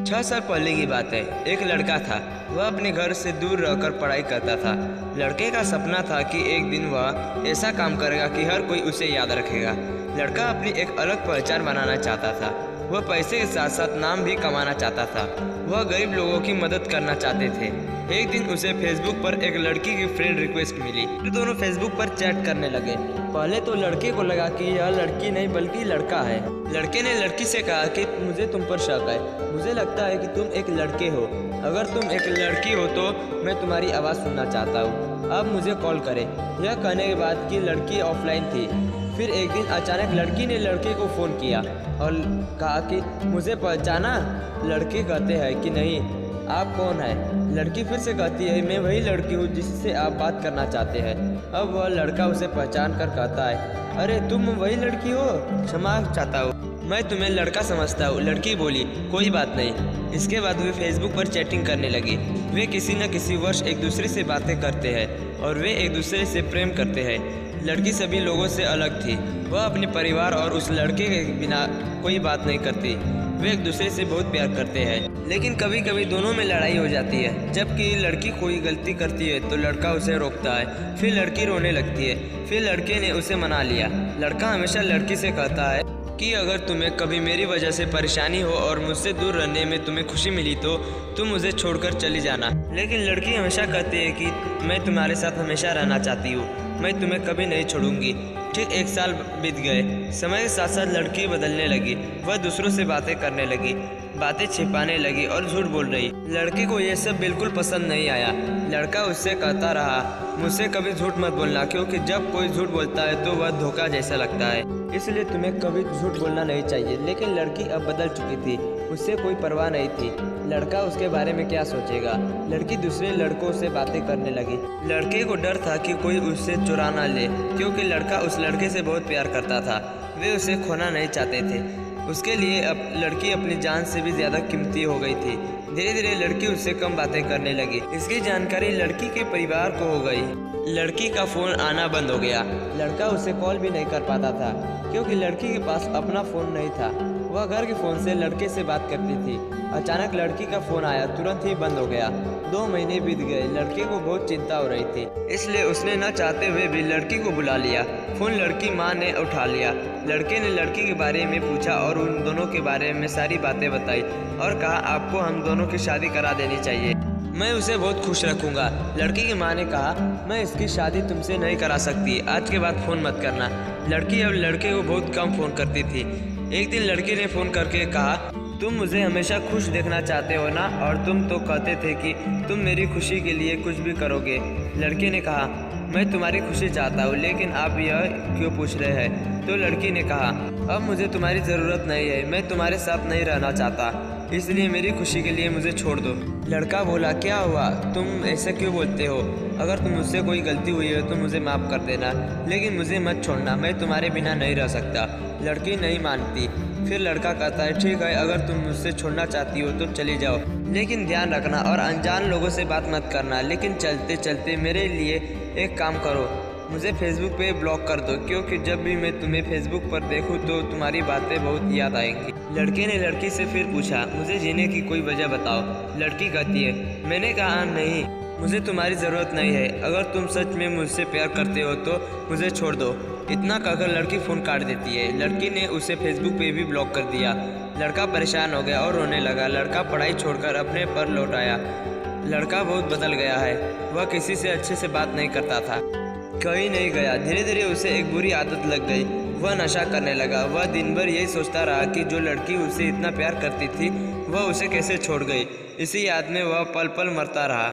6 साल पहले की बात है। एक लड़का था। वह अपने घर से दूर रहकर पढ़ाई करता था। लड़के का सपना था कि एक दिन वह ऐसा काम करेगा कि हर कोई उसे याद रखेगा। लड़का अपनी एक अलग पहचान बनाना चाहता था। वह पैसे के साथ साथ नाम भी कमाना चाहता था। वह गरीब लोगों की मदद करना चाहते थे। एक दिन उसे फेसबुक पर एक लड़की की फ्रेंड रिक्वेस्ट मिली। फिर दोनों फेसबुक पर चैट करने लगे। पहले तो लड़के को लगा कि यह लड़की नहीं बल्कि लड़का है। लड़के ने लड़की से कहा कि मुझे तुम पर शक है। मुझे लगता है कि तुम एक लड़के हो। अगर तुम एक लड़की हो तो मैं तुम्हारी आवाज़ सुनना चाहता हूँ। अब मुझे कॉल करें। यह कहने के बाद कि लड़की ऑफलाइन थी। फिर एक दिन अचानक लड़की ने लड़के को फ़ोन किया और कहा कि मुझे पहचाना। लड़के कहते हैं कि नहीं, आप कौन है? लड़की फिर से कहती है मैं वही लड़की हूँ जिससे आप बात करना चाहते हैं। अब वह लड़का उसे पहचान कर कहता है, अरे तुम वही लड़की हो, क्षमा चाहता हूँ, मैं तुम्हें लड़का समझता हूँ। लड़की बोली, कोई बात नहीं। इसके बाद वे फेसबुक पर चैटिंग करने लगी। वे किसी न किसी वर्ष एक दूसरे से बातें करते हैं और वे एक दूसरे से प्रेम करते हैं। लड़की सभी लोगों से अलग थी। वह अपने परिवार और उस लड़के के बिना कोई बात नहीं करती। वे एक दूसरे से बहुत प्यार करते हैं, लेकिन कभी कभी दोनों में लड़ाई हो जाती है। जबकि लड़की कोई गलती करती है तो लड़का उसे रोकता है। फिर लड़की रोने लगती है। फिर लड़के ने उसे मना लिया। लड़का हमेशा लड़की से कहता है कि अगर तुम्हें कभी मेरी वजह से परेशानी हो और मुझसे दूर रहने में तुम्हें खुशी मिली तो तुम मुझे छोड़कर चली जाना। लेकिन लड़की हमेशा कहती है कि मैं तुम्हारे साथ हमेशा रहना चाहती हूँ, मैं तुम्हें कभी नहीं छोड़ूंगी। ठीक 1 साल बीत गए। समय के साथ साथ लड़की बदलने लगी। वह दूसरों से बातें करने लगी, बातें छिपाने लगी और झूठ बोल रही। लड़की को यह सब बिल्कुल पसंद नहीं आया। लड़का उससे कहता रहा, मुझसे कभी झूठ मत बोलना, क्योंकि जब कोई झूठ बोलता है तो वह धोखा जैसा लगता है, इसलिए तुम्हें कभी झूठ बोलना नहीं चाहिए। लेकिन लड़की अब बदल चुकी थी। उससे कोई परवाह नहीं थी। लड़का उसके बारे में क्या सोचेगा। लड़की दूसरे लड़कों से बातें करने लगी। लड़के को डर था कि कोई उससे चुरा ना ले, क्योंकि लड़का उस लड़के से बहुत प्यार करता था। वे उसे खोना नहीं चाहते थे। उसके लिए अब लड़की अपनी जान से भी ज़्यादा कीमती हो गई थी। धीरे धीरे लड़की उससे कम बातें करने लगी। इसकी जानकारी लड़की के परिवार को हो गई। लड़की का फ़ोन आना बंद हो गया। लड़का उसे कॉल भी नहीं कर पाता था, क्योंकि लड़की के पास अपना फ़ोन नहीं था। वह घर के फ़ोन से लड़के से बात करती थी। अचानक लड़की का फ़ोन आया, तुरंत ही बंद हो गया। 2 महीने बीत गए। लड़के को बहुत चिंता हो रही थी, इसलिए उसने न चाहते हुए भी लड़की को बुला लिया। फ़ोन लड़की माँ ने उठा लिया। लड़के ने लड़की के बारे में पूछा और उन दोनों के बारे में सारी बातें बताई और कहा, आपको हम दोनों की शादी करा देनी चाहिए, मैं उसे बहुत खुश रखूंगा। लड़की की माँ ने कहा, मैं इसकी शादी तुमसे नहीं करा सकती, आज के बाद फ़ोन मत करना। लड़की अब लड़के को बहुत कम फ़ोन करती थी। एक दिन लड़की ने फ़ोन करके कहा, तुम मुझे हमेशा खुश देखना चाहते हो ना, और तुम तो कहते थे कि तुम मेरी खुशी के लिए कुछ भी करोगे। लड़के ने कहा, मैं तुम्हारी खुशी चाहता हूँ, लेकिन आप यह क्यों पूछ रहे हैं? तो लड़की ने कहा, अब मुझे तुम्हारी ज़रूरत नहीं है, मैं तुम्हारे साथ नहीं रहना चाहता, इसलिए मेरी खुशी के लिए मुझे छोड़ दो। लड़का बोला, क्या हुआ, तुम ऐसे क्यों बोलते हो? अगर तुम मुझसे कोई गलती हुई है तो मुझे माफ़ कर देना, लेकिन मुझे मत छोड़ना, मैं तुम्हारे बिना नहीं रह सकता। लड़की नहीं मानती। फिर लड़का कहता है, ठीक है, अगर तुम मुझसे छोड़ना चाहती हो तो चली जाओ, लेकिन ध्यान रखना और अनजान लोगों से बात मत करना। लेकिन चलते चलते मेरे लिए एक काम करो, मुझे फेसबुक पे ब्लॉक कर दो, क्योंकि जब भी मैं तुम्हें फेसबुक पर देखूं तो तुम्हारी बातें बहुत याद आएंगी। लड़के ने लड़की से फिर पूछा, मुझे जीने की कोई वजह बताओ। लड़की कहती है, मैंने कहा नहीं, मुझे तुम्हारी ज़रूरत नहीं है, अगर तुम सच में मुझसे प्यार करते हो तो मुझे छोड़ दो। इतना कहकर लड़की फ़ोन काट देती है। लड़की ने उसे फेसबुक पे भी ब्लॉक कर दिया। लड़का परेशान हो गया और रोने लगा। लड़का पढ़ाई छोड़कर अपने पर लौट आया। लड़का बहुत बदल गया है। वह किसी से अच्छे से बात नहीं करता था, कहीं नहीं गया। धीरे धीरे उसे एक बुरी आदत लग गई। वह नशा करने लगा। वह दिन भर यही सोचता रहा कि जो लड़की उसे इतना प्यार करती थी वह उसे कैसे छोड़ गई। इसी याद में वह पल पल मरता रहा।